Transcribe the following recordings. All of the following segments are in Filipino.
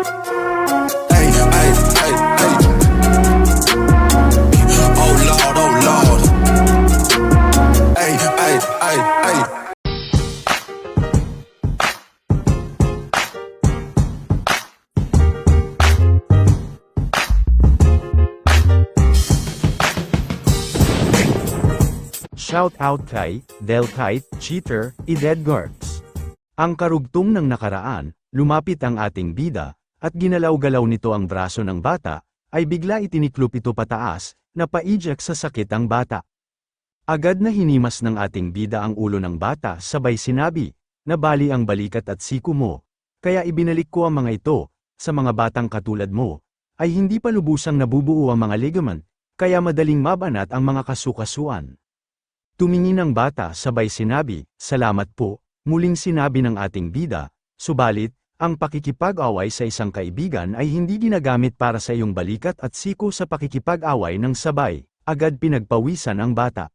Ay, ay, ay, ay. Oh Lord, oh Lord. Ay, ay, ay, ay. Shout out kay Delkite, Cheater, Edgards. Ang karugtong ng nakaraan, lumapit ang ating bida, at ginalaw-galaw nito ang braso ng bata, ay bigla itiniklop ito pataas, na paijak sa sakit ang bata. Agad na hinimas ng ating bida ang ulo ng bata sabay sinabi, "Nabali ang balikat at siku mo, kaya ibinalik ko ang mga ito, sa mga batang katulad mo, ay hindi pa lubusang nabubuo ang mga ligament, kaya madaling mabanat ang mga kasukasuan." Tumingin ang bata sabay sinabi, "Salamat po," muling sinabi ng ating bida, "Subalit, ang pakikipag-away sa isang kaibigan ay hindi ginagamit para sa iyong balikat at siko sa pakikipag-away ng sabay." Agad pinagpawisan ang bata.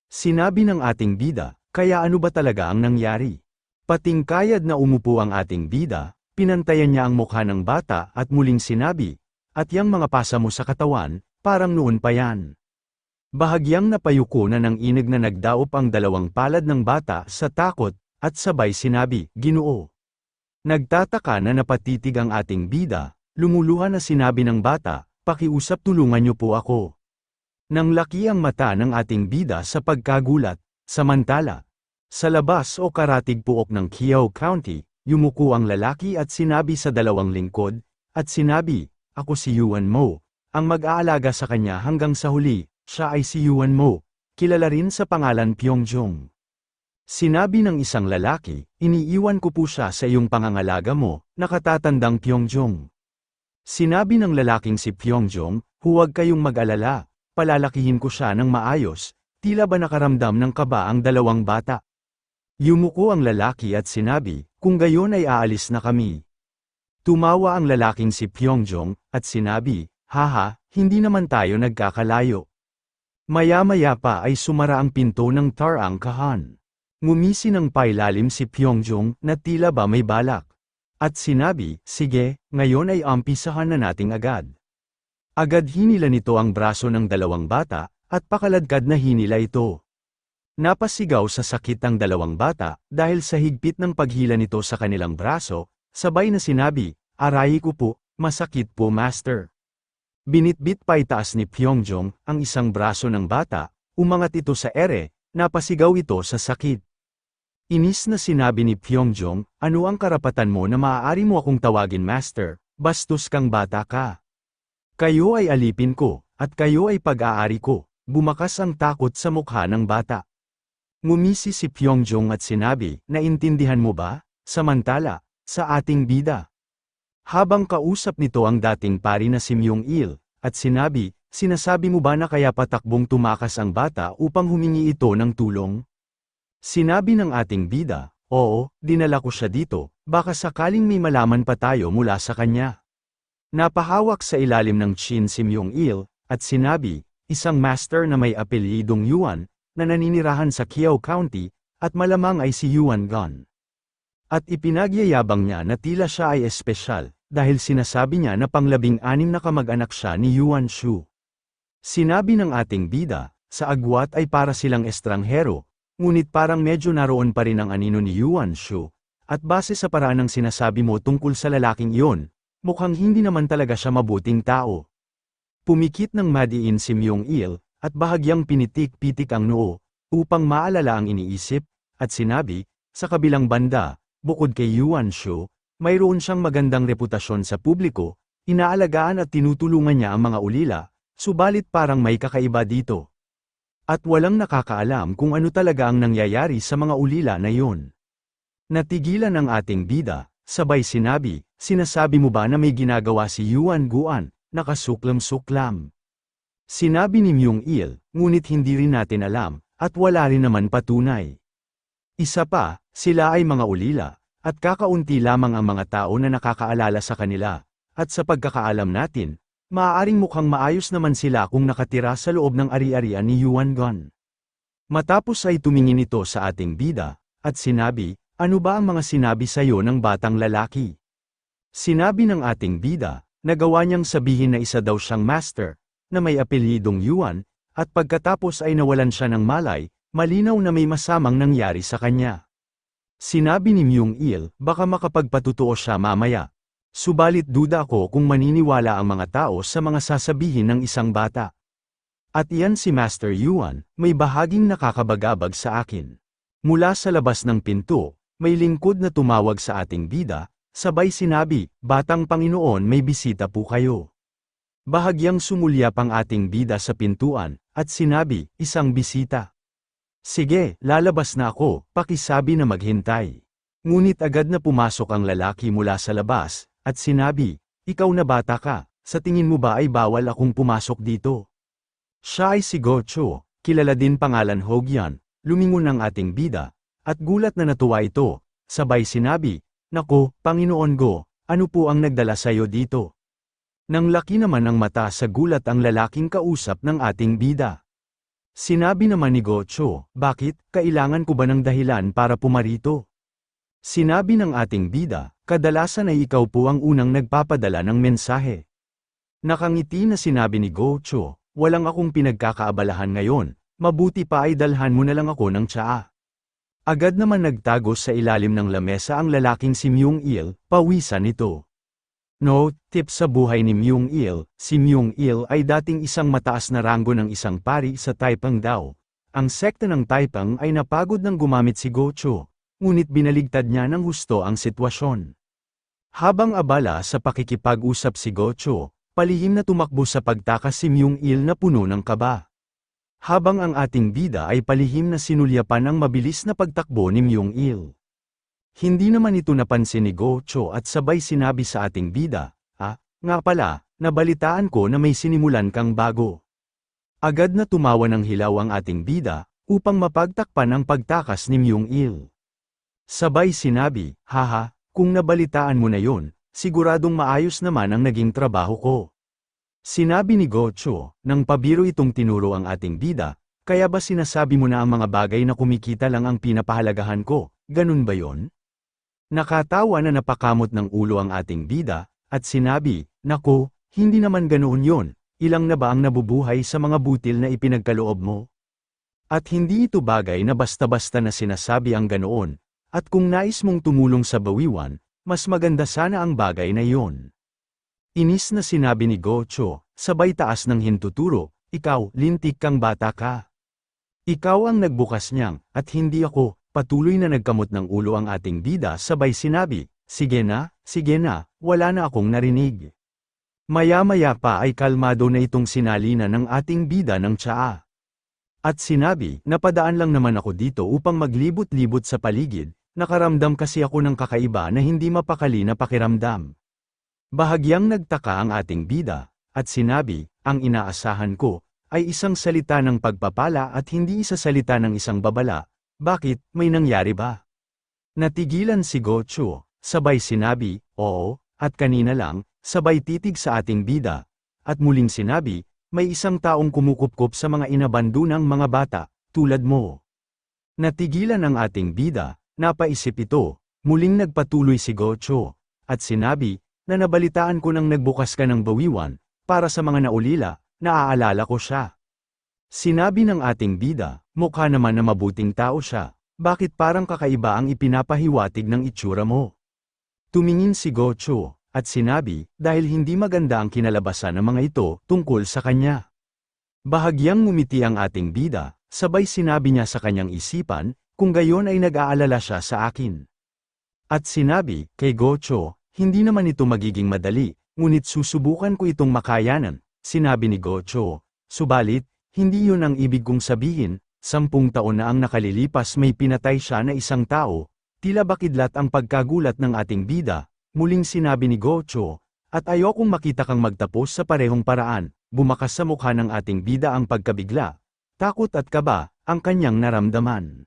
Sinabi ng ating bida, "Kaya ano ba talaga ang nangyari?" Patingkayad na umupo ang ating bida, pinantayan niya ang mukha ng bata at muling sinabi, "At yang mga pasa mo sa katawan, parang noon pa yan." Bahagyang napayuko na ng inig na nagdaop ang dalawang palad ng bata sa takot, at sabay sinabi, "Ginoo." Nagtataka na napatitig ang ating bida, lumuluha na sinabi ng bata, "Pakiusap tulungan niyo po ako." Nang laki ang mata ng ating bida sa pagkagulat, samantala, sa labas o karatig puok ng Keogh County, yumuko ang lalaki at sinabi sa dalawang lingkod, at sinabi, "Ako si Yuan Mo, ang mag-aalaga sa kanya hanggang sa huli." Siya ay si Yuan Mo, kilala rin sa pangalan Pyongyong. Sinabi ng isang lalaki, "Iniiwan ko po siya sa iyong pangangalaga mo, nakatatandang Pyongyong." Sinabi ng lalaking si Pyongyong, "Huwag kayong mag-alala, palalakihin ko siya ng maayos." Tila ba nakaramdam ng kaba ang dalawang bata? Yumuko ang lalaki at sinabi, "Kung gayon ay aalis na kami." Tumawa ang lalaking si Pyongyong, at sinabi, "Haha, hindi naman tayo nagkakalayo." Maya-maya pa ay sumara ang pinto ng tarangkahan. Ngumisi ng pailalim si Pyongyong na tila ba may balak. At sinabi, "Sige, ngayon ay umpisahan na nating agad." Agad hinila nito ang braso ng dalawang bata, at pakaladkad na hinila ito. Napasigaw sa sakit ang dalawang bata, dahil sa higpit ng paghila nito sa kanilang braso, sabay na sinabi, "Aray ko po, masakit po master." Binitbit pa itaas ni Pyongyong ang isang braso ng bata, umangat ito sa ere, napasigaw ito sa sakit. Inis na sinabi ni Pyongyong, "Ano ang karapatan mo na maaari mo akong tawagin master, bastos kang bata ka. Kayo ay alipin ko, at kayo ay pag-aari ko." Bumakas ang takot sa mukha ng bata. Ngumisi si Pyongyong at sinabi, "Naintindihan mo ba? Samantala, sa ating bida." Habang kausap nito ang dating pari na si Myung-il, at sinabi, "Sinasabi mo ba na kaya patakbong tumakas ang bata upang humingi ito ng tulong?" Sinabi ng ating bida, "Oo, dinala ko siya dito, baka sakaling may malaman pa tayo mula sa kanya." Napahawak sa ilalim ng chin si Myung-il, at sinabi, "Isang master na may apelyidong Yuan, na naninirahan sa Keogh County, at malamang ay si Yuan Gon." At ipinagyayabang niya na tila siya ay espesyal, dahil sinasabi niya na pang-labing-anim na kamag-anak siya ni Yuan Shu. Sinabi ng ating bida, sa agwat ay para silang estranghero, ngunit parang medyo naroon pa rin ang anino ni Yuan Shu, at base sa paraan ng sinasabi mo tungkol sa lalaking iyon, mukhang hindi naman talaga siya mabuting tao. Pumikit ng madiin si Myung-il, at bahagyang pinitik-pitik ang noo, upang maalala ang iniisip, at sinabi, "Sa kabilang banda, bukod kay Yuan Shu, mayroon siyang magandang reputasyon sa publiko, inaalagaan at tinutulungan niya ang mga ulila, subalit parang may kakaiba dito. At walang nakakaalam kung ano talaga ang nangyayari sa mga ulila na yun." Natigilan ang ating bida, sabay sinabi, "Sinasabi mo ba na may ginagawa si Yuan Guan, nakasuklam-suklam?" Sinabi ni Myung-il, "Ngunit hindi rin natin alam, at wala rin naman patunay. Isa pa, sila ay mga ulila, at kakaunti lamang ang mga tao na nakakaalala sa kanila, at sa pagkakaalam natin, maaaring mukhang maayos naman sila kung nakatira sa loob ng ari-arian ni Yuan Gon." Matapos ay tumingin ito sa ating bida, at sinabi, "Ano ba ang mga sinabi sa iyo ng batang lalaki?" Sinabi ng ating bida, nagawa niyang sabihin na isa daw siyang master, na may apelyidong Yuan, at pagkatapos ay nawalan siya ng malay, malinaw na may masamang nangyari sa kanya. Sinabi ni Myung Il, baka makapagpatutuo siya mamaya. Subalit duda ko kung maniniwala ang mga tao sa mga sasabihin ng isang bata. At iyan si Master Yuan, may bahaging nakakabagabag sa akin. Mula sa labas ng pinto, may lingkod na tumawag sa ating bida, sabay sinabi, Batang Panginoon may bisita po kayo. Bahagyang sumulyap ang ating bida sa pintuan, at sinabi, isang bisita. Sige, lalabas na ako, pakisabi na maghintay. Ngunit agad na pumasok ang lalaki mula sa labas, at sinabi, ikaw na bata ka, sa tingin mo ba ay bawal akong pumasok dito? Siya ay si Gocho, kilala din pangalan Hogyan, lumingon ang ating bida, at gulat na natuwa ito, sabay sinabi, Nako, Panginoon Go, ano po ang nagdala sayo dito? Nang laki naman ang mata sa gulat ang lalaking kausap ng ating bida. Sinabi naman ni Gocho, bakit, kailangan ko ba ng dahilan para pumarito? Sinabi ng ating bida, kadalasan ay ikaw po ang unang nagpapadala ng mensahe. Nakangiti na sinabi ni Gocho, walang akong pinagkakaabalahan ngayon, mabuti pa ay dalhan mo na lang ako ng tsaa. Agad naman nagtago sa ilalim ng lamesa ang lalaking si Myung Il, pawisan nito. Note, tip sa buhay ni Myung Il, si Myung Il ay dating isang mataas na ranggo ng isang pari sa Taipang daw. Ang sekta ng Taipang ay napagod ng gumamit si Gocho, ngunit binaligtad niya ng husto ang sitwasyon. Habang abala sa pakikipag-usap si Gocho, palihim na tumakbo sa pagtakas si Myung Il na puno ng kaba. Habang ang ating bida ay palihim na sinulyapan ang mabilis na pagtakbo ni Myung Il. Hindi naman ito napansin ni Gocho at sabay sinabi sa ating bida, nga pala, nabalitaan ko na may sinimulan kang bago. Agad na tumawa ng hilaw ang ating bida, upang mapagtakpan ang pagtakas ni Myung Il. Sabay sinabi, haha, kung nabalitaan mo na yon, siguradong maayos naman ang naging trabaho ko. Sinabi ni Gocho, nang pabiro itong tinuro ang ating bida, kaya ba sinasabi mo na ang mga bagay na kumikita lang ang pinapahalagahan ko, ganun ba yon? Nakatawa na napakamot ng ulo ang ating bida, at sinabi, nako, hindi naman ganoon yon, ilang na ba ang nabubuhay sa mga butil na ipinagkaloob mo? At hindi ito bagay na basta-basta na sinasabi ang ganoon, at kung nais mong tumulong sa bawiwan, mas maganda sana ang bagay na iyon. Inis na sinabi ni Gocho, sabay taas ng hintuturo, ikaw, lintik kang bata ka. Ikaw ang nagbukas niyang, at hindi ako, patuloy na nagkamot ng ulo ang ating bida sabay sinabi, sige na, wala na akong narinig. Maya-maya pa ay kalmado na itong sinalina ng ating bida ng tsaa. At sinabi, napadaan lang naman ako dito upang maglibot-libot sa paligid, nakaramdam kasi ako ng kakaiba na hindi mapakali na pakiramdam. Bahagyang nagtaka ang ating bida, at sinabi, ang inaasahan ko, ay isang salita ng pagpapala at hindi isa salita ng isang babala, bakit, may nangyari ba? Natigilan si Gocho, sabay sinabi, oo, at kanina lang, sabay titig sa ating bida, at muling sinabi, may isang taong kumukupkup sa mga inabandunang mga bata, tulad mo. Natigilan ang ating bida, napaisip ito, muling nagpatuloy si Gocho, at sinabi, na nabalitaan ko nang nagbukas ka ng bawiwan, para sa mga naulila, naaalala ko siya. Sinabi ng ating bida, mukha naman na mabuting tao siya, bakit parang kakaiba ang ipinapahiwatig ng itsura mo? Tumingin si Gocho, at sinabi, dahil hindi maganda ang kinalabasan ng mga ito tungkol sa kanya. Bahagyang ngumiti ang ating bida, sabay sinabi niya sa kanyang isipan, kung gayon ay nag-aalala siya sa akin. At sinabi, kay Gocho, hindi naman ito magiging madali, ngunit susubukan ko itong makayanan, sinabi ni Gocho. Subalit, hindi yun ang ibig kong sabihin, 10 taon na ang nakalilipas may pinatay siya na isang tao, tila bakidlat ang pagkagulat ng ating bida, muling sinabi ni Gocho, at ayokong makita kang magtapos sa parehong paraan, bumakas sa mukha ng ating bida ang pagkabigla, takot at kaba, ang kanyang naramdaman.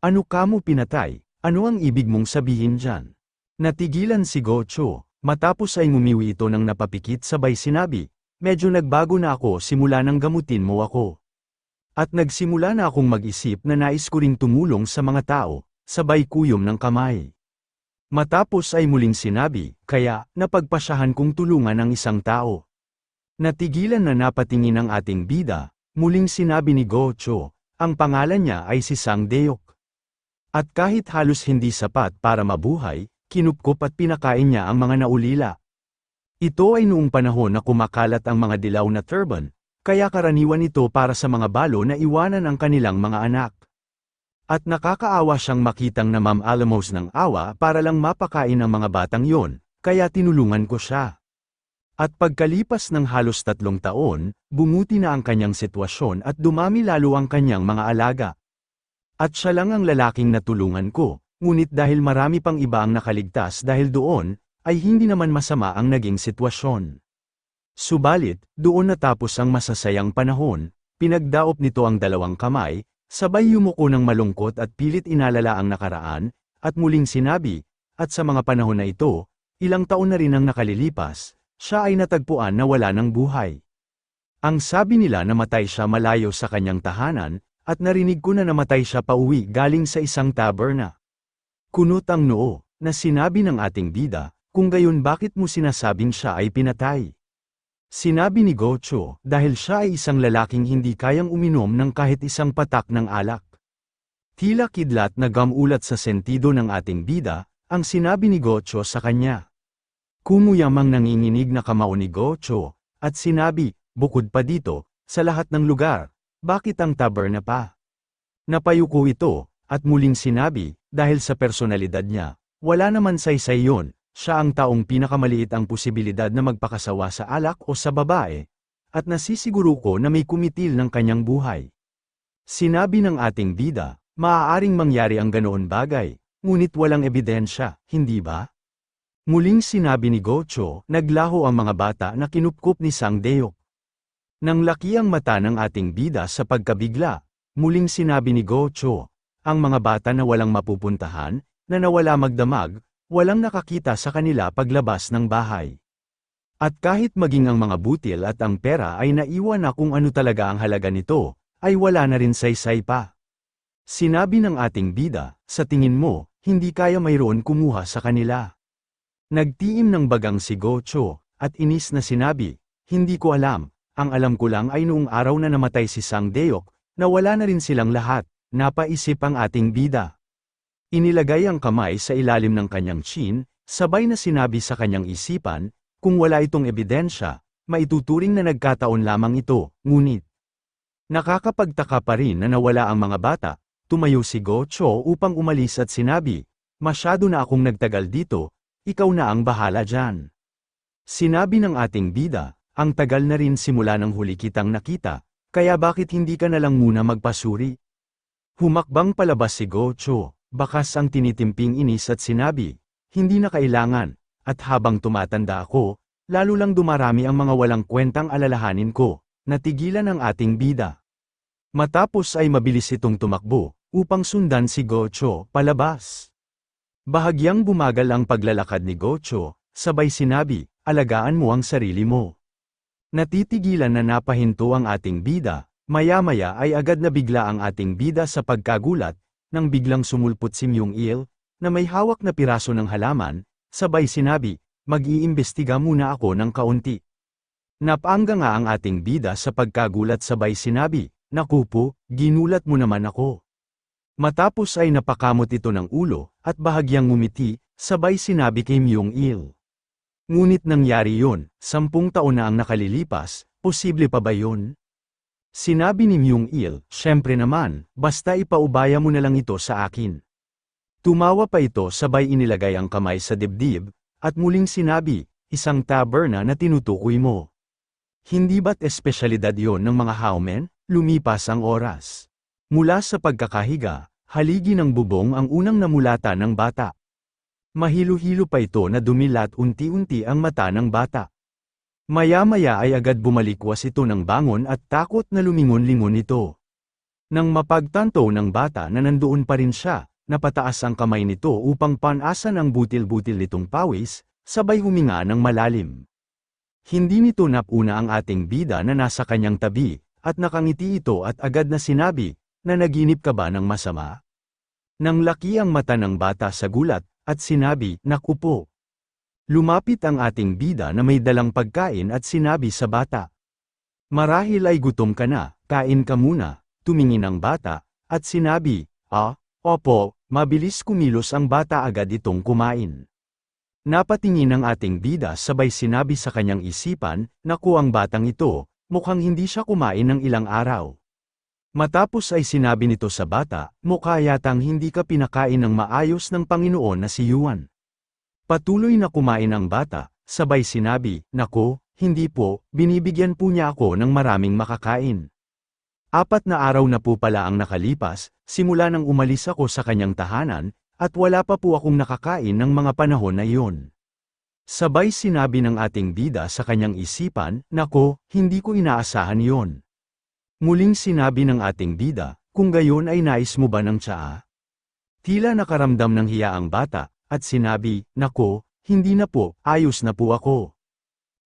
Ano ka mo pinatay? Ano ang ibig mong sabihin dyan? Natigilan si Gocho, matapos ay ngumiwi ito ng napapikit sabay sinabi, medyo nagbago na ako simula nang gamutin mo ako. At nagsimula na akong mag-isip na nais ko ring tumulong sa mga tao, sabay kuyom ng kamay. Matapos ay muling sinabi, kaya, napagpasyahan kong tulungan ang isang tao. Natigilan na napatingin ang ating bida, muling sinabi ni Gocho, ang pangalan niya ay si Sang Deok. At kahit halos hindi sapat para mabuhay, kinupkop at pinakain niya ang mga naulila. Ito ay noong panahon na kumakalat ang mga dilaw na turban, kaya karaniwan ito para sa mga balo na iwanan ang kanilang mga anak. At nakakaawa siyang makitang namam-alamos ng awa para lang mapakain ang mga batang yon, kaya tinulungan ko siya. At pagkalipas ng halos 3 taon, bumuti na ang kanyang sitwasyon at dumami lalo ang kanyang mga alaga. At siya lang ang lalaking natulungan ko, ngunit dahil marami pang iba ang nakaligtas dahil doon, ay hindi naman masama ang naging sitwasyon. Subalit, doon natapos ang masasayang panahon, pinagdaop nito ang 2 kamay, sabay yumuko ng malungkot at pilit inalala ang nakaraan, at muling sinabi, at sa mga panahon na ito, ilang taon na rin ang nakalilipas, siya ay natagpuan na wala ng buhay. Ang sabi nila namatay siya malayo sa kanyang tahanan, at narinig ko na namatay siya pauwi galing sa isang taberna. Kunot ang noo, na sinabi ng ating bida, kung gayon bakit mo sinasabing siya ay pinatay? Sinabi ni Gocho, dahil siya ay isang lalaking hindi kayang uminom ng kahit isang patak ng alak. Tila kidlat na gamulat sa sentido ng ating bida, ang sinabi ni Gocho sa kanya. Kumuyamang nanginginig na kamao ni Gocho, at sinabi, bukod pa dito, sa lahat ng lugar, bakit ang taberna pa? Napayuko ito, at muling sinabi, dahil sa personalidad niya, wala naman saysay yon, siya ang taong pinakamaliit ang posibilidad na magpakasawa sa alak o sa babae, at nasisiguro ko na may kumitil ng kanyang buhay. Sinabi ng ating bida, maaaring mangyari ang ganoon bagay, ngunit walang ebidensya, hindi ba? Muling sinabi ni Gocho, naglaho ang mga bata na kinupkup ni Sang Deok. Nang laki ang mata ng ating bida sa pagkabigla, muling sinabi ni Gocho, ang mga bata na walang mapupuntahan, na nawala magdamag, walang nakakita sa kanila paglabas ng bahay. At kahit maging ang mga butil at ang pera ay naiwan na kung ano talaga ang halaga nito, ay wala na rin saysay pa. Sinabi ng ating bida, sa tingin mo, hindi kaya mayroon kumuha sa kanila. Nagtiim ng bagang si Gocho, at inis na sinabi, hindi ko alam, ang alam ko lang ay noong araw na namatay si Sang Deok, na wala na rin silang lahat, napaisip ang ating bida. Inilagay ang kamay sa ilalim ng kanyang chin, sabay na sinabi sa kanyang isipan, kung wala itong ebidensya, maituturing na nagkataon lamang ito, ngunit. Nakakapagtaka pa rin na nawala ang mga bata, tumayo si Gocho upang umalis at sinabi, masyado na akong nagtagal dito, ikaw na ang bahala dyan. Sinabi ng ating bida, ang tagal na rin simula ng huli kitang nakita, kaya bakit hindi ka na lang muna magpasuri? Humakbang palabas si Gocho, bakas ang tinitimping inis at sinabi, hindi na kailangan, at habang tumatanda ako, lalo lang dumarami ang mga walang kwentang alalahanin ko, natigilan ang ating bida. Matapos ay mabilis itong tumakbo, upang sundan si Gocho palabas. Bahagyang bumagal ang paglalakad ni Gocho, sabay sinabi, alagaan mo ang sarili mo. Natitigilan na napahinto ang ating bida, maya-maya ay agad na bigla ang ating bida sa pagkagulat, nang biglang sumulpot si Myung-il, na may hawak na piraso ng halaman, sabay sinabi, mag-iimbestiga muna ako ng kaunti. Napangga nga ang ating bida sa pagkagulat sabay sinabi, naku po, ginulat mo naman ako. Matapos ay napakamot ito ng ulo, at bahagyang ngumiti, sabay sinabi kay Myung-il. Ngunit nangyari yon, 10 taon na ang nakalilipas, posible pa ba yon? Sinabi ni Myung-il, syempre naman, basta ipaubaya mo na lang ito sa akin. Tumawa pa ito sabay inilagay ang kamay sa dibdib, at muling sinabi, isang taberna na tinutukoy mo. Hindi ba't espesyalidad yon ng mga howmen? Lumipas ang oras. Mula sa pagkakahiga, haligi ng bubong ang unang namulata ng bata. Mahilo-hilo pa ito na dumilat unti-unti ang mata ng bata. Maya-maya ay agad bumalikwas ito ng bangon at takot na lumingon-lingon ito. Nang mapagtanto ng bata na nandoon pa rin siya, napataas ang kamay nito upang panasan ang butil-butil nitong pawis, sabay huminga ng malalim. Hindi nito napuna ang ating bida na nasa kanyang tabi, at nakangiti ito at agad na sinabi, na naginip ka ba ng masama? Nang laki ang mata ng bata sa gulat, at sinabi, "Naku po." Lumapit ang ating bida na may dalang pagkain at sinabi sa bata, "Marahil ay gutom ka na, kain ka muna." Tumingin ang bata, at sinabi, Opo." Mabilis kumilos ang bata, agad itong kumain. Napatingin ang ating bida, sabay sinabi sa kanyang isipan, "Naku, ang batang ito, mukhang hindi siya kumain ng ilang araw." Matapos ay sinabi nito sa bata, "Mukha yatang hindi ka pinakain ng maayos ng Panginoon na si Yuan." Patuloy na kumain ang bata, sabay sinabi, "Naku, hindi po, binibigyan po niya ako ng maraming makakain." 4 na araw na po pala ang nakalipas, simula nang umalis ako sa kanyang tahanan, at wala pa po akong nakakain ng mga panahon na iyon. Sabay sinabi ng ating bida sa kanyang isipan, "Nako, hindi ko inaasahan iyon." Muling sinabi ng ating bida, "Kung gayon ay nais mo ba ng tsaa?" Tila nakaramdam ng hiya ang bata, at sinabi, "Nako, hindi na po, ayos na po ako."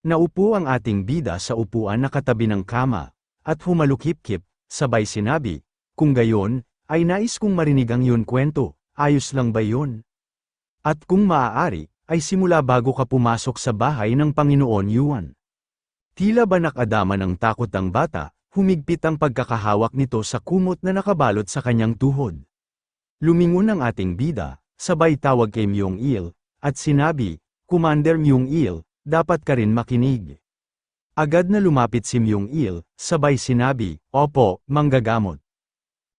Naupo ang ating bida sa upuan na katabi ng kama, at humalukhip-khip, sabay sinabi, "Kung gayon, ay nais kong marinig ang yun kwento, ayos lang ba yun? At kung maaari, ay simula bago ka pumasok sa bahay ng Panginoon Yuan." Tila ba nakadama ng takot ang bata, humigpit ang pagkakahawak nito sa kumot na nakabalot sa kanyang tuhod. Lumingon ang ating bida, sabay tawag kay Myung-il, at sinabi, "Commander Myung-il, dapat ka rin makinig." Agad na lumapit si Myung-il, sabay sinabi, "Opo, manggagamot."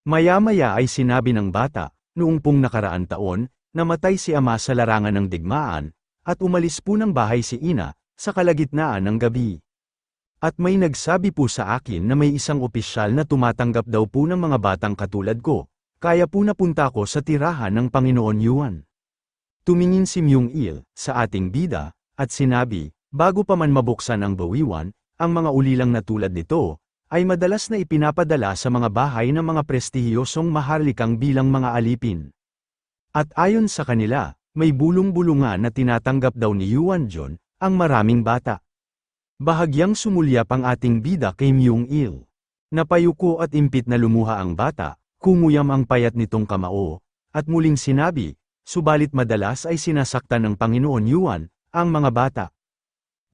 Maya-maya ay sinabi ng bata, "Noong pong nakaraan taon, namatay si ama sa larangan ng digmaan, at umalis po ng bahay si ina, sa kalagitnaan ng gabi. At may nagsabi po sa akin na may isang opisyal na tumatanggap daw po ng mga batang katulad ko, kaya po napunta ko sa tirahan ng Panginoon Yuan." Tumingin si Myung-il sa ating bida, at sinabi, "Bago pa man mabuksan ang bawiwan, ang mga ulilang na tulad nito, ay madalas na ipinapadala sa mga bahay ng mga prestihiyosong maharlikang bilang mga alipin. At ayon sa kanila, may bulong-bulungan na tinatanggap daw ni Yuan John, ang maraming bata." Bahagyang sumulyap ang ating bida kay Myung-il. Napayuko at impit na lumuha ang bata, kumuyam ang payat nitong kamao, at muling sinabi, "Subalit madalas ay sinasaktan ng Panginoon Yuan, ang mga bata.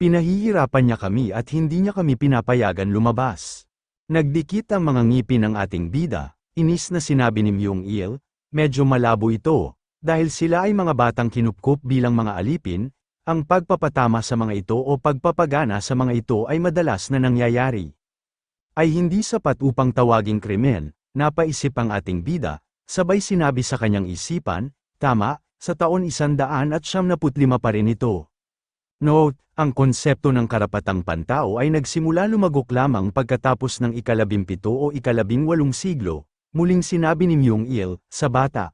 Pinahihirapan niya kami at hindi niya kami pinapayagan lumabas." Nagdikit ang mga ngipin ng ating bida, inis na sinabi ni Myung-il, "Medyo malabo ito, dahil sila ay mga batang kinupkup bilang mga alipin, ang pagpapatama sa mga ito o pagpapagana sa mga ito ay madalas na nangyayari. Ay hindi sapat upang tawaging krimen." Napaisip ang ating bida, sabay sinabi sa kanyang isipan, "Tama, sa taon 195 pa rin ito." Note, ang konsepto ng karapatang pantao ay nagsimula lumagok lamang pagkatapos ng ika-17 o ika-18 siglo, muling sinabi ni Myung-il sa bata.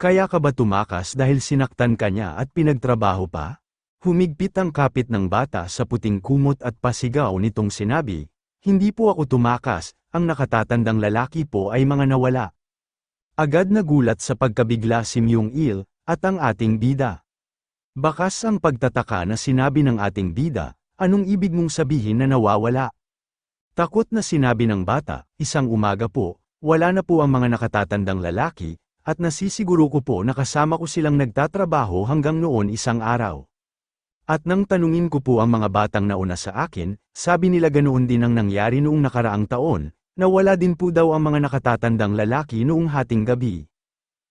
"Kaya ka ba tumakas dahil sinaktan ka niya at pinagtrabaho pa?" Humigpit ang kapit ng bata sa puting kumot at pasigaw nitong sinabi, "Hindi po ako tumakas, ang nakatatandang lalaki po ay mga nawala." Agad nagulat sa pagkabigla si Myung-il, at ang ating bida. Bakas ang pagtataka na sinabi ng ating bida, "Anong ibig mong sabihin na nawawala?" Takot na sinabi ng bata, "Isang umaga po, wala na po ang mga nakatatandang lalaki, at nasisiguro ko po na kasama ko silang nagtatrabaho hanggang noon isang araw. At nang tanungin ko po ang mga batang nauna sa akin, sabi nila ganoon din ang nangyari noong nakaraang taon, na wala din po daw ang mga nakatatandang lalaki noong hating gabi."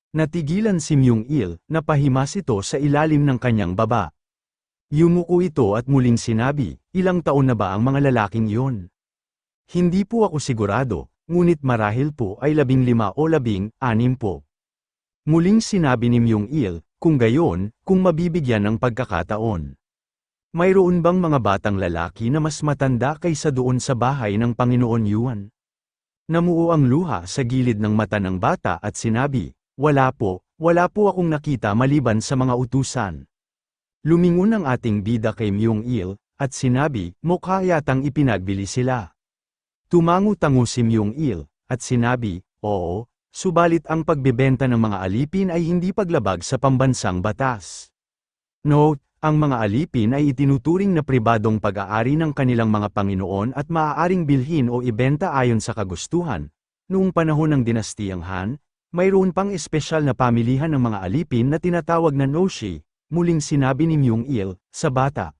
Natigilan si Myung-il, napahimas ito sa ilalim ng kanyang baba. Yumuko ito at muling sinabi, "Ilang taon na ba ang mga lalaking yon? Hindi po ako sigurado, ngunit marahil po ay 15 o 16 po." Muling sinabi ni Myung-il, "Kung gayon, kung mabibigyan ng pagkakataon. Mayroon bang mga batang lalaki na mas matanda kaysa doon sa bahay ng Panginoon Yuan?" Namuo ang luha sa gilid ng mata ng bata at sinabi, wala po akong nakita maliban sa mga utusan." Lumingon ang ating bida kay Myung-il, at sinabi, "Mukha yatang ipinagbili sila." Tumango-tango si Myung-il, at sinabi, "Oo, subalit ang pagbebenta ng mga alipin ay hindi paglabag sa pambansang batas." Note, ang mga alipin ay itinuturing na pribadong pag-aari ng kanilang mga Panginoon at maaaring bilhin o ibenta ayon sa kagustuhan. Noong panahon ng Dinastiyang Han, Mayroon pang espesyal na pamilihan ng mga alipin na tinatawag na noshi, muling sinabi ni Myung-il, sa bata.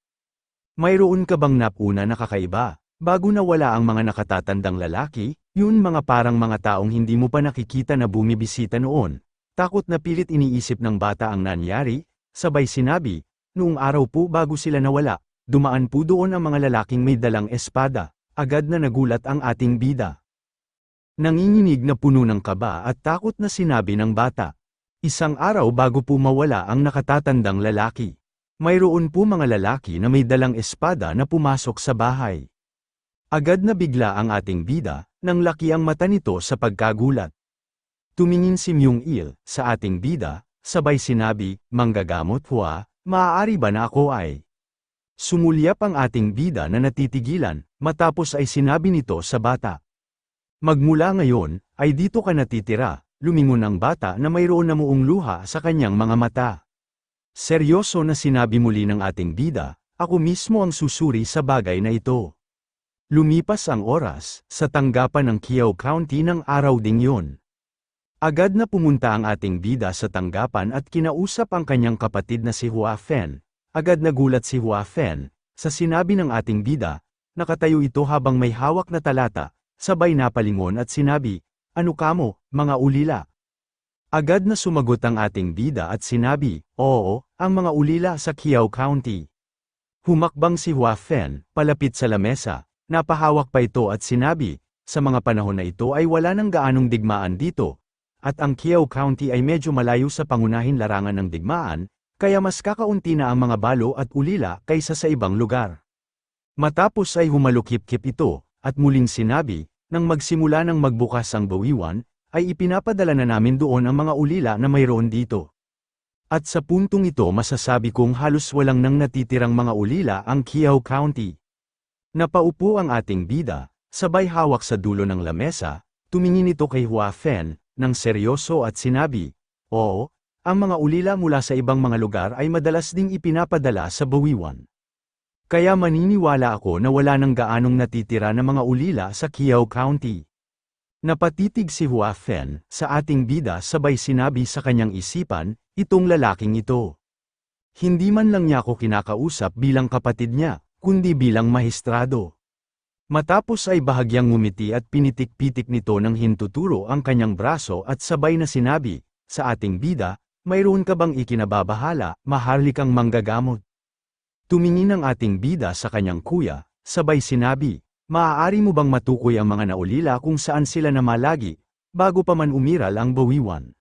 Mayroon ka bang napuna na kakaiba? Bago nawala ang mga nakatatandang lalaki, yun mga parang mga taong hindi mo pa nakikita na bumibisita noon. Takot na pilit iniisip ng bata ang nangyari, sabay sinabi, noong araw po bago sila nawala, dumaan po doon ang mga lalaking may dalang espada, agad na nagulat ang ating bida. Nanginginig na puno ng kaba at takot na sinabi ng bata. Isang araw bago po mawala ang nakatatandang lalaki. Mayroon po mga lalaki na may dalang espada na pumasok sa bahay. Agad na bigla ang ating bida, nang laki ang mata nito sa pagkagulat. Tumingin si Myung-il sa ating bida, sabay sinabi, "Manggagamot hua, maaari ba na ako ay?" Sumulyap ang ating bida na natitigilan, matapos ay sinabi nito sa bata. "Magmula ngayon, ay dito ka natitira." Lumingon ang bata na mayroon na muong luha sa kanyang mga mata. Seryoso na sinabi muli ng ating bida, "Ako mismo ang susuri sa bagay na ito." Lumipas ang oras, sa tanggapan ng Kiao County ng araw ding yun. Agad na pumunta ang ating bida sa tanggapan at kinausap ang kanyang kapatid na si Hua Fen. Agad nagulat si Hua Fen, sa sinabi ng ating bida, nakatayo ito habang may hawak na talata, sabay napalingon at sinabi, "Ano kamo, mga ulila?" Agad na sumagot ang ating bida at sinabi, "Oo, ang mga ulila sa Kiao County." Humakbang si Hua Fen, palapit sa lamesa. Napahawak pa ito at sinabi, sa mga panahon na ito ay wala nang gaanong digmaan dito, at ang Kiao County ay medyo malayo sa pangunahin larangan ng digmaan, kaya mas kakaunti na ang mga balo at ulila kaysa sa ibang lugar. Matapos ay humalukip-kip ito, at muling sinabi, nang magsimula ng magbukas ang bawiwan, ay ipinapadala na namin doon ang mga ulila na mayroon dito. At sa puntong ito masasabi kong halos walang nang natitirang mga ulila ang Kiao County. Napaupo ang ating bida, sabay hawak sa dulo ng lamesa, tumingin ito kay Hua Fen, ng seryoso at sinabi, "Oo, ang mga ulila mula sa ibang mga lugar ay madalas ding ipinapadala sa bawiwan. Kaya maniniwala ako na wala nang gaanong natitira na mga ulila sa Kiao County." Napatitig si Hua Fen, sa ating bida sabay sinabi sa kanyang isipan, itong lalaking ito. Hindi man lang niya ako kinakausap bilang kapatid niya, kundi bilang mahistrado. Matapos ay bahagyang ngumiti at pinitik-pitik nito ng hintuturo ang kanyang braso at sabay na sinabi, sa ating bida, mayroon ka bang ikinababahala, maharlikang manggagamot? Tumingin ang ating bida sa kanyang kuya, sabay sinabi, maaari mo bang matukoy ang mga naulila kung saan sila namalagi, bago pa man umiral ang bawiwan?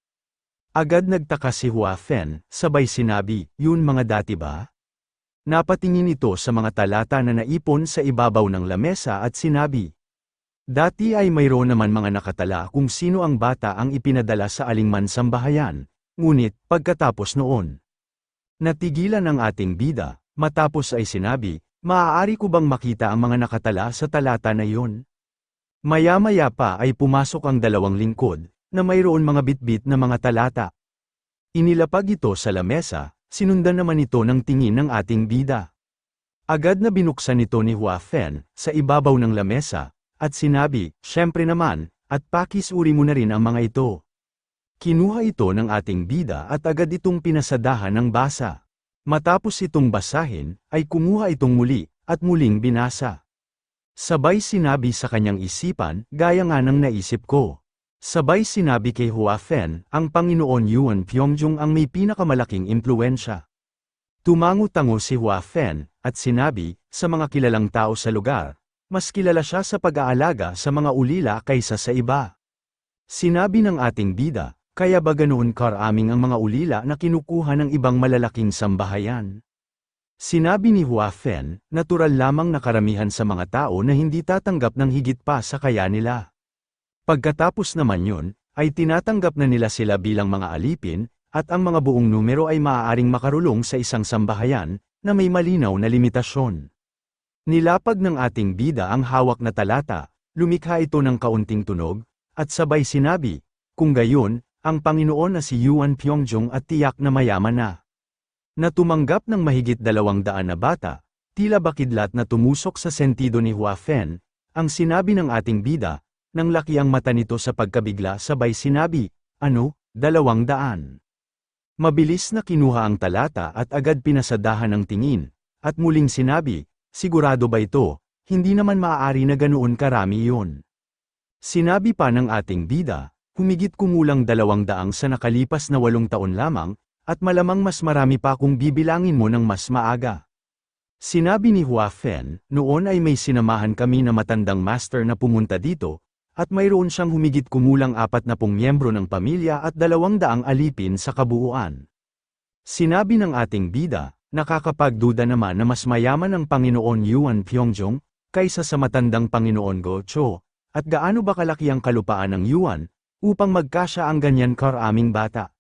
Agad nagtaka si Hua Fen, sabay sinabi, yun mga dati ba? Napatingin ito sa mga talata na naipon sa ibabaw ng lamesa at sinabi, dati ay mayroon naman mga nakatala kung sino ang bata ang ipinadala sa alingman sambahayan, ngunit, pagkatapos noon, natigilan ang ating bida, matapos ay sinabi, maaari ko bang makita ang mga nakatala sa talata na iyon? Maya-maya pa ay pumasok ang dalawang lingkod, na mayroon mga bitbit na mga talata. Inilapag ito sa lamesa, sinundan naman ito ng tingin ng ating bida. Agad na binuksan ito ni Hua Fen, sa ibabaw ng lamesa, at sinabi, syempre naman, at pakisuri mo na rin ang mga ito. Kinuha ito ng ating bida at agad itong pinasadahan ng basa. Matapos itong basahin, ay kumuha itong muli, at muling binasa. Sabay sinabi sa kanyang isipan, gaya nga ng naisip ko. Sabay sinabi kay Hua Fen, ang Panginoon Yuan Pyeongjong ang may pinakamalaking impluwensya. Tumango-tango si Hua Fen, at sinabi, sa mga kilalang tao sa lugar, mas kilala siya sa pag-aalaga sa mga ulila kaysa sa iba. Sinabi ng ating bida, kaya ba ganoon karaming ang mga ulila na kinukuha ng ibang malalaking sambahayan? Sinabi ni Hua Fen, natural lamang na karamihan sa mga tao na hindi tatanggap ng higit pa sa kaya nila. Pagkatapos naman yun, ay tinatanggap na nila sila bilang mga alipin, at ang mga buong numero ay maaaring makarulong sa isang sambahayan, na may malinaw na limitasyon. Nilapag ng ating bida ang hawak na talata, lumikha ito ng kaunting tunog, at sabay sinabi, kung gayon, ang Panginoon na si Yuan Pyeongjong at tiyak na mayaman na. Na tumanggap ng mahigit 200 na bata, tila bakidlat na tumusok sa sentido ni Hua Fen, ang sinabi ng ating bida, nang laki ang mata nito sa pagkabigla sabay sinabi, Ano, 200? Mabilis na kinuha ang talata at agad pinasadahan ng tingin, at muling sinabi, sigurado ba ito, hindi naman maaari na ganoon karami yun. Sinabi pa ng ating bida, humigit kumulang 200 sa nakalipas na 8 taon lamang, at malamang mas marami pa kung bibilangin mo ng mas maaga. Sinabi ni Hua Fen, noon ay may sinamahan kami na matandang master na pumunta dito, at mayroon siyang humigit kumulang 40 miyembro ng pamilya at 200 alipin sa kabuuan. Sinabi ng ating bida, nakakapagduda naman na mas mayaman ang Panginoon Yuan Pyeongjong, kaysa sa matandang Panginoon Go Cho. At gaano ba kalaki ang kalupaan ng Yuan, upang magkasya ang ganyan karaming bata?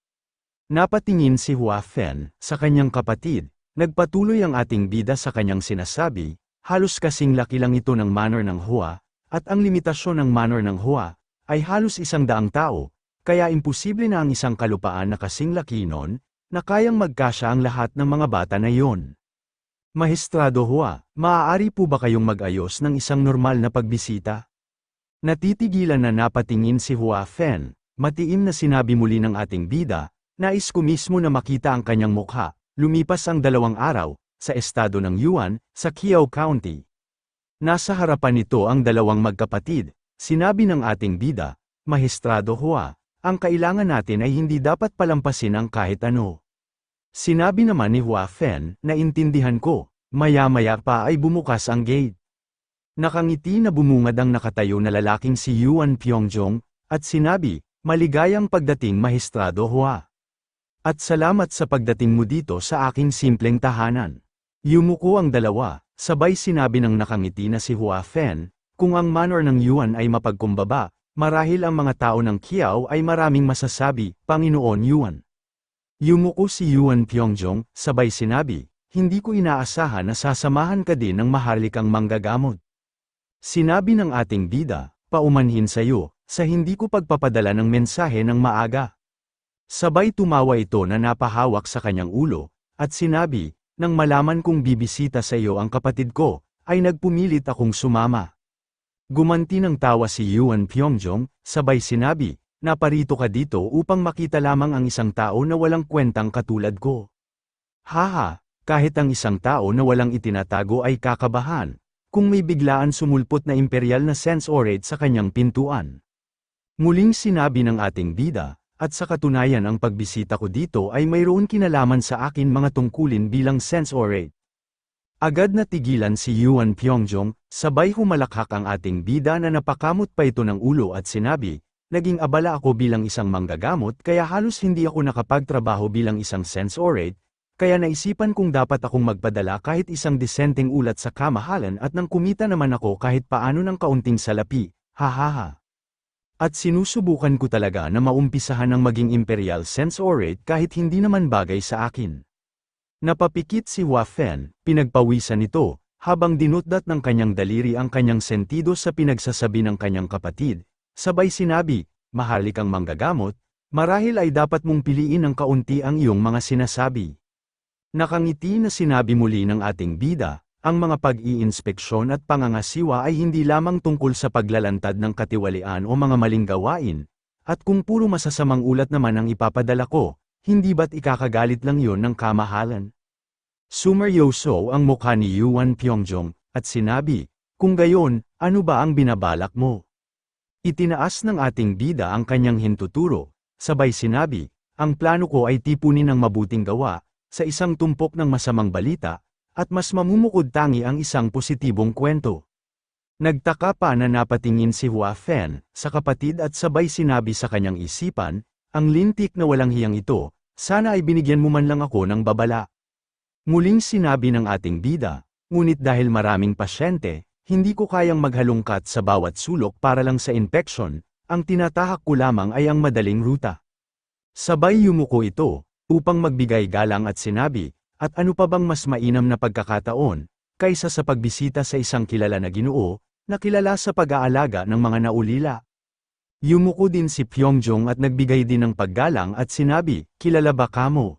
Napatingin si Hua Fen sa kanyang kapatid, nagpatuloy ang ating bida sa kanyang sinasabi, halos kasing laki lang ito ng manor ng Hua, at ang limitasyon ng manor ng Hua, ay halos 100 tao, kaya imposible na ang isang kalupaan na kasing laki nun, na kayang magkasya ang lahat ng mga bata na yon. Mahestrado Hua, maaari po ba kayong mag-ayos ng isang normal na pagbisita? Natitigilan na napatingin si Hua Fen, matiim na sinabi muli ng ating bida, nais ko mismo na makita ang kanyang mukha. Lumipas ang 2 araw, sa estado ng Yuan, sa Qiao County. Nasa harapan nito ang 2 magkapatid, sinabi ng ating bida, Mahestrado Hua, ang kailangan natin ay hindi dapat palampasin ang kahit ano. Sinabi naman ni Hua Fen, naintindihan ko, maya-maya pa ay bumukas ang gate. Nakangiti na bumungad ang nakatayo na lalaking si Yuan Pyeongjong, at sinabi, maligayang pagdating Mahestrado Hua. At salamat sa pagdating mo dito sa aking simpleng tahanan. Yumuko ang 2, sabay sinabi ng nakangiti na si Hua Fen, kung ang manor ng Yuan ay mapagkumbaba, marahil ang mga tao ng Qiao ay maraming masasabi, Panginoon Yuan. Yumuko si Yuan Pyeongjong, sabay sinabi, hindi ko inaasahan na sasamahan ka din ng maharlikang manggagamot. Sinabi ng ating bida, paumanhin sa'yo, sa hindi ko pagpapadala ng mensahe ng maaga. Sabay tumawa ito na napahawak sa kanyang ulo, at sinabi, nang malaman kong bibisita sa iyo ang kapatid ko, ay nagpumilit akong sumama. Gumanti ng tawa si Yuan Pyeongjong, sabay sinabi, naparito ka dito upang makita lamang ang isang tao na walang kwentang katulad ko. Haha, kahit ang isang tao na walang itinatago ay kakabahan, kung may biglaan sumulpot na imperial na sense orate sa kanyang pintuan. Muling sinabi ng ating bida, at sa katunayan ang pagbisita ko dito ay mayroon kinalaman sa akin mga tungkulin bilang sense orate. Agad na tigilan si Yuan Pyeongjong, sabay humalakhak ang ating bida na napakamot pa ito ng ulo at sinabi, naging abala ako bilang isang manggagamot kaya halos hindi ako nakapagtrabaho bilang isang sense orate, kaya naisipan kong dapat akong magpadala kahit isang disenteng ulat sa kamahalan at nang kumita naman ako kahit paano ng kaunting salapi, hahaha. At sinusubukan ko talaga na maumpisahan ng maging imperial sense orate kahit hindi naman bagay sa akin. Napapikit si Hua Fen, pinagpawisan nito, habang dinutdat ng kanyang daliri ang kanyang sentido sa pinagsasabi ng kanyang kapatid, sabay sinabi, maharlikang manggagamot, marahil ay dapat mong piliin ng kaunti ang iyong mga sinasabi. Nakangiti na sinabi muli ng ating bida, ang mga pag-iinspeksyon at pangangasiwa ay hindi lamang tungkol sa paglalantad ng katiwalian o mga maling gawain, at kung puro masasamang ulat naman ang ipapadala ko, hindi ba't ikakagalit lang yon ng kamahalan? Sumeryoso ang mukha ni Yuan Pyeongjong, at sinabi, kung gayon, ano ba ang binabalak mo? Itinaas ng ating bida ang kanyang hintuturo, sabay sinabi, ang plano ko ay tipunin ng mabuting gawa, sa isang tumpok ng masamang balita, at mas mamumukod tangi ang isang positibong kwento. Nagtaka pa na napatingin si Hua Fen sa kapatid at sabay sinabi sa kanyang isipan, ang lintik na walang hiyang ito, sana ay binigyan mo man lang ako ng babala. Muling sinabi ng ating bida, ngunit dahil maraming pasyente, hindi ko kayang maghalungkat sa bawat sulok para lang sa infection, ang tinatahak ko lamang ay ang madaling ruta. Sabay yumuko ito, upang magbigay galang at sinabi, at ano pa bang mas mainam na pagkakataon, kaysa sa pagbisita sa isang kilala na Ginoo, na kilala sa pag-aalaga ng mga naulila. Yumuko din si Pyeongjong at nagbigay din ng paggalang at sinabi, kilala ba kamo?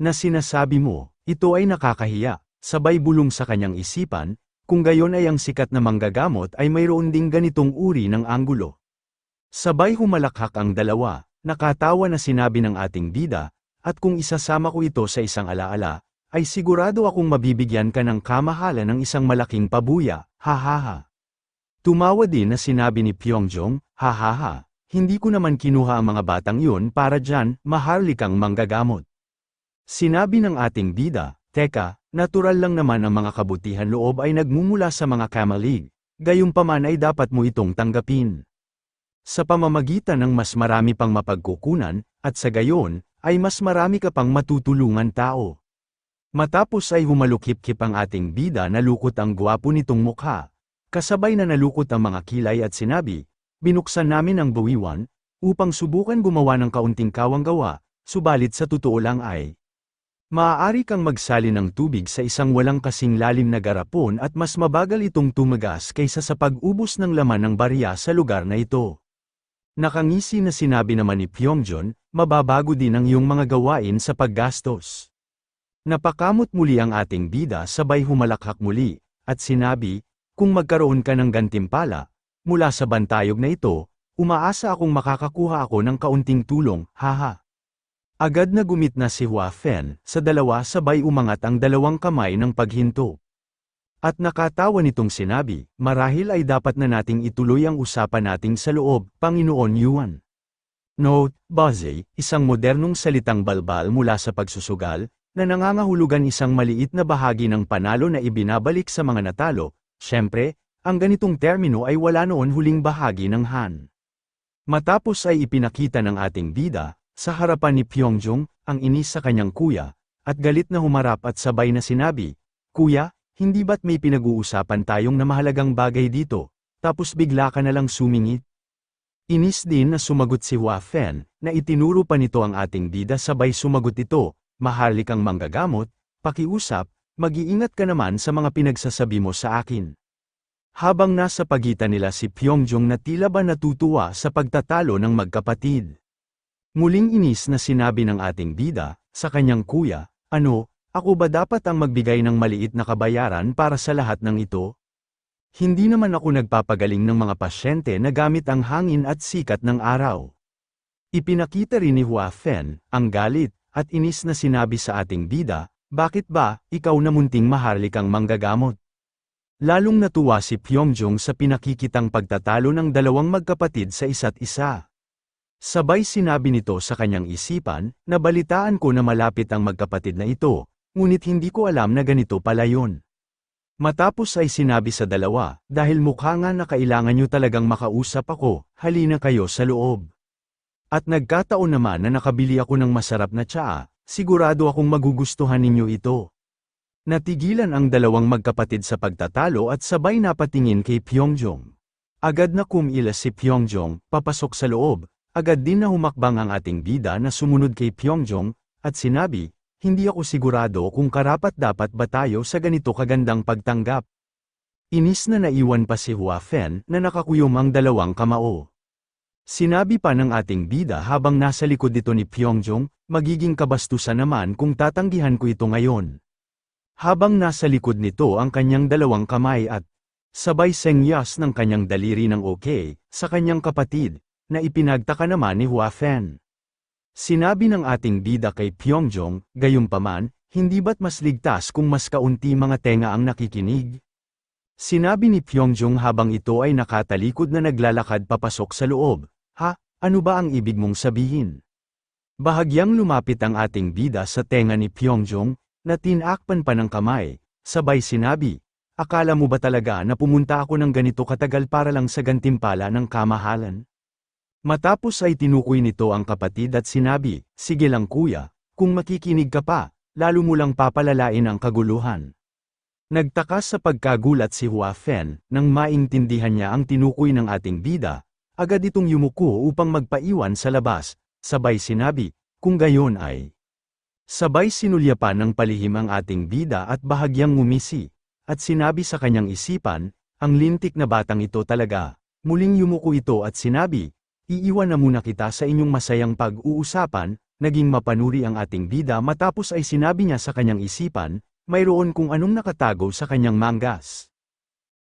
Na sinasabi mo, ito ay nakakahiya, sabay bulong sa kanyang isipan, kung gayon ay ang sikat na manggagamot ay mayroon ding ganitong uri ng anggulo. Sabay humalakhak ang 2, Nakatawa na sinabi ng ating bida, at kung isasama ko ito sa isang alaala, ay sigurado akong mabibigyan ka ng kamahalan ng isang malaking pabuya, hahaha. Tumawa din na sinabi ni Pyongyong, hahaha, hindi ko naman kinuha ang mga batang yun para dyan, maharlikang manggagamot. Sinabi ng ating bida, teka, natural lang naman ang mga kabutihan loob ay nagmumula sa mga kamalig, gayunpaman ay dapat mo itong tanggapin. Sa pamamagitan ng mas marami pang mapagkukunan, at sa gayon, ay mas marami ka pang matutulungan tao. Matapos ay humalukip-kip ang ating bida na lukot ang gwapo nitong mukha. Kasabay na nalukot ang mga kilay at sinabi, binuksan namin ang buwiwan, upang subukan gumawa ng kaunting kawang-gawa, subalit sa totoo lang ay maaari kang magsali ng tubig sa isang walang kasing lalim na garapon at mas mabagal itong tumagas kaysa sa pag-ubos ng laman ng barya sa lugar na ito. Nakangisi na sinabi naman ni Pyongyong, mababago din ang iyong mga gawain sa paggastos. Napakamot muli ang ating bida sabay humalakhak muli, at sinabi, kung magkaroon ka ng gantimpala, mula sa bantayog na ito, umaasa akong makakakuha ako ng kaunting tulong, haha. Agad na gumit na si Hua Fen, sa dalawa sabay umangat ang dalawang kamay ng paghinto. At nakatawa nitong sinabi, marahil ay dapat na nating ituloy ang usapan nating sa loob, Panginoon Yuan. Note, Baze, isang modernong salitang balbal mula sa pagsusugal, na nangangahulugan isang maliit na bahagi ng panalo na ibinabalik sa mga natalo. Siyempre, ang ganitong termino ay wala noon huling bahagi ng Han. Matapos ay ipinakita ng ating bida, sa harapan ni Pyongyong, ang inis sa kanyang kuya, at galit na humarap at sabay na sinabi, Kuya, hindi ba't may pinag-uusapan tayong na mahalagang bagay dito, tapos bigla ka na lang sumingit? Inis din na sumagot si Hua Fen, na itinuro pa nito ang ating bida sabay sumagot ito, maharlikang manggagamot, pakiusap, mag-iingat ka naman sa mga pinagsasabi mo sa akin. Habang nasa pagitan nila si Pyongyong na tila ba natutuwa sa pagtatalo ng magkapatid. Muling inis na sinabi ng ating bida, sa kanyang kuya, ano, ako ba dapat ang magbigay ng maliit na kabayaran para sa lahat ng ito? Hindi naman ako nagpapagaling ng mga pasyente na gamit ang hangin at sikat ng araw. Ipinakita rin ni Hua Fen, ang galit, at inis na sinabi sa ating bida, bakit ba, ikaw na munting maharlikang manggagamot? Lalong natuwa si Pyongyong sa pinakikitang pagtatalo ng dalawang magkapatid sa isa't isa. Sabay sinabi nito sa kanyang isipan, nabalitaan ko na malapit ang magkapatid na ito, ngunit hindi ko alam na ganito pala yun. Matapos ay sinabi sa dalawa, dahil mukha nga na kailangan nyo talagang makausap ako, halina kayo sa loob. At nagkataon naman na nakabili ako ng masarap na tsaa, sigurado akong magugustuhan ninyo ito. Natigilan ang dalawang magkapatid sa pagtatalo at sabay napatingin kay Pyongyong. Agad na kumilas si Pyongyong, papasok sa loob, agad din na humakbang ang ating bida na sumunod kay Pyongyong, at sinabi, hindi ako sigurado kung karapat-dapat ba tayo sa ganito kagandang pagtanggap. Inis na naiwan pa si Hua Fen na nakakuyom ang dalawang kamao. Sinabi pa ng ating bida habang nasa likod dito ni Pyongyong, magiging kabastusan naman kung tatanggihan ko ito ngayon. Habang nasa likod nito ang kanyang dalawang kamay at sabay sengyas ng kanyang daliri ng okay, sa kanyang kapatid, na ipinagtaka naman ni Hua Fen. Sinabi ng ating bida kay Pyongyong, gayunpaman, hindi ba't mas ligtas kung mas kaunti mga tenga ang nakikinig? Sinabi ni Pyongyong habang ito ay nakatalikod na naglalakad papasok sa loob, ha, ano ba ang ibig mong sabihin? Bahagyang lumapit ang ating bida sa tenga ni Pyongyong, na tinakpan pa ng kamay, sabay sinabi, akala mo ba talaga na pumunta ako ng ganito katagal para lang sa gantimpala ng kamahalan? Matapos ay tinukoy nito ang kapatid at sinabi, sige lang kuya, kung makikinig ka pa, lalo mo lang papalalain ang kaguluhan. Nagtakas sa pagkagulat si Hua Fen, nang maintindihan niya ang tinukoy ng ating bida, agad itong yumuko upang magpaiwan sa labas, sabay sinabi, kung gayon ay. Sabay sinulyapan ng palihim ang ating bida at bahagyang ngumisi, at sinabi sa kanyang isipan, ang lintik na batang ito talaga, muling yumuko ito at sinabi, iiwan na muna kita sa inyong masayang pag-uusapan, naging mapanuri ang ating bida matapos ay sinabi niya sa kanyang isipan, mayroon kung anong nakatago sa kanyang manggas.